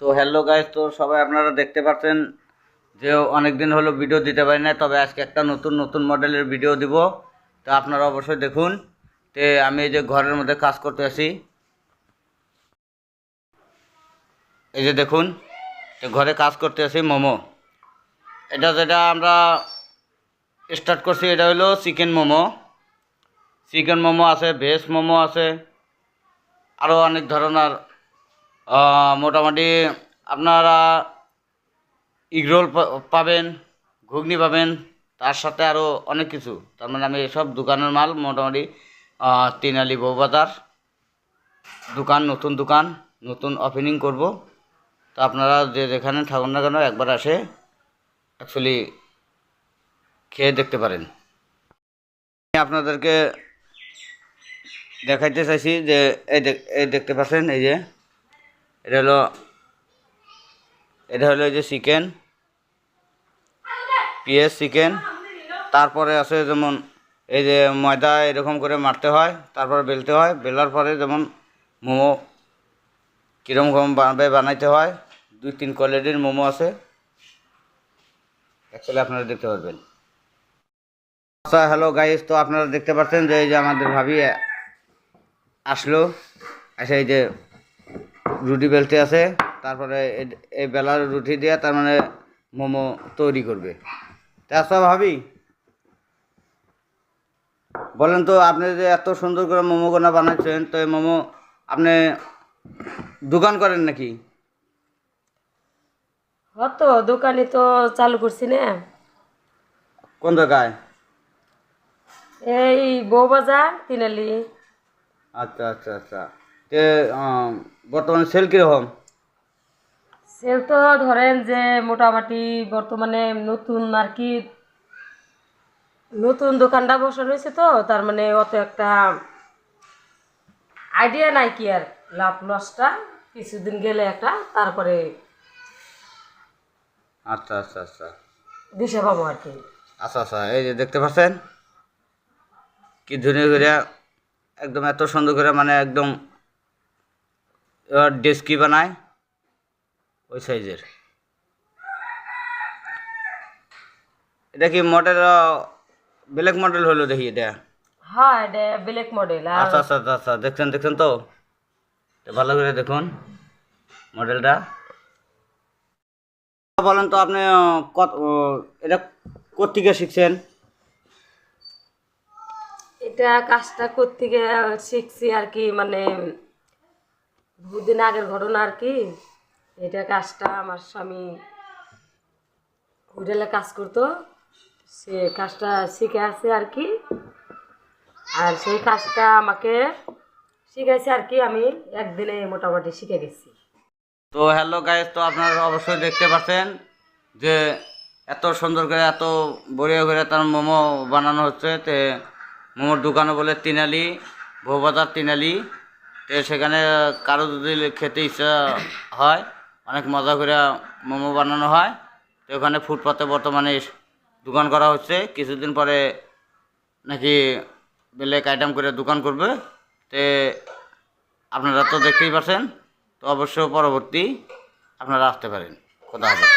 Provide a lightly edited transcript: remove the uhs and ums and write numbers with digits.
তো hello guys, তো সবাই আপনারা দেখতে পাচ্ছেন যে অনেক দিন হলো ভিডিও দিতে পারি না, তবে আজকে একটা নতুন নতুন মডেলের ভিডিও দিব। তো আপনারা অবশ্যই দেখুন। তে আমি এই যে ঘরের মধ্যে কাজ করতে আছি, এই যে দেখুন, ঘরে কাজ করতে আছি মোমো। এটা যেটা আমরা স্টার্ট করছি, এটা হলো চিকেন মোমো। চিকেন মোমো আছে, ভেজ মোমো আছে, আরও অনেক ধরনের মোটামুটি আপনারা এগরোল পাবেন, ঘুগনি পাবেন, তার সাথে আরও অনেক কিছু। তার মানে আমি এসব দোকানের মাল মোটামুটি তিনালি বউবাজার দোকান, নতুন দোকান, নতুন ওপেনিং করব। তো আপনারা যে যেখানে থাকুন না কেন একবার আসে অ্যাকচুয়ালি খেয়ে দেখতে পারেন। আমি আপনাদেরকে দেখাইতে চাইছি যে এই দেখতে পাচ্ছেন, এই যে এটা হলো এই যে চিকেন, পিএস চিকেন। তারপরে আছে যেমন এই যে ময়দা এরকম করে মারতে হয়, তারপরে বেলতে হয়, বেলার পরে যেমন মোমো কীরকমভাবে বানাইতে হয়, 2-3 কোয়ালিটির মোমো আছে, অ্যাকচুয়ালি আপনারা দেখতে পারবেন। আচ্ছা হ্যালো গাইস, তো আপনারা দেখতে পাচ্ছেন যে এই যে আমাদের ভাবি আসলো, আচ্ছা এই যে রুটি বেলতে আছে, তারপরে এই বেলার রুটি দিয়ে তার মানে মোমো তৈরি করবে। তা আচ্ছা ভাবি, বলেন তো আপনি যে এত সুন্দর করে মোমো গোনা বানাচ্ছেন, তো এই মোমো আপনি দোকান করেন নাকি? তো দোকানে তো চালু করছি না। কোন জায়গায়? এই বউবাজার তিনালি। আচ্ছা আচ্ছা আচ্ছা। তে বর্তমানে সেল কীরকম? সেল তো ধরেন যে মোটামুটি বর্তমানে নতুন আর কি, নতুন দোকানটা বসানো হয়েছে, তো তার মানে অত একটা আইডিয়া নাই কি আর লাভ লসটা কিছুদিন গেলে একটা তারপরে আচ্ছা আচ্ছা আচ্ছা দিশে পাবো আর কি। আচ্ছা আচ্ছা, এই যে দেখতে পাচ্ছেন কি ধুনে করে একদম এত সুন্দর করে, মানে একদম ডেস্কি বানায় ওই সাইজের। এটা কি মডেল, ব্ল্যাক মডেল হলো দেখি এটা। হ্যাঁ, এটা ব্ল্যাক মডেল। আর আচ্ছা আচ্ছা আচ্ছা আচ্ছা, দেখছেন দেখছেন তো, ভালো করে দেখুন মডেলটা। বলেন তো আপনি কত এটা কোত্থেকে শিখছেন? এটা কাজটা করতে গিয়ে শিখছি আর কি, মানে বহুদিন আগের ঘটনা আর কি। এটা কাজটা আমার স্বামী হোটেলে কাজ করতো, সে কাজটা শিখে আছে আর কি। আর সেই কাজটা আমাকে শিখাইছে আর কি, আমি একদিনে মোটামুটি শিখে গেছি। তো হ্যালো গাইস, তো আপনারা অবশ্যই দেখতে পাচ্ছেন যে এত সুন্দর করে, এত বড়িয়া করে তার মোমো বানানো হচ্ছে। তে মোমোর দোকানও বলে তিনালি বউবাজার তিনালি। তো সেখানে কারো যদি খেতে ইচ্ছা হয়, অনেক মজা করে মোমো বানানো হয়। তো ওখানে ফুটপাতে বর্তমানে দোকান করা হচ্ছে, কিছুদিন পরে নাকি বেলেক আইটেম করে দোকান করবে। তে আপনারা তো দেখতেই পাচ্ছেন। তো অবশ্য পরবর্তী আপনারা আসতে পারেন। খোদা হাফেজ।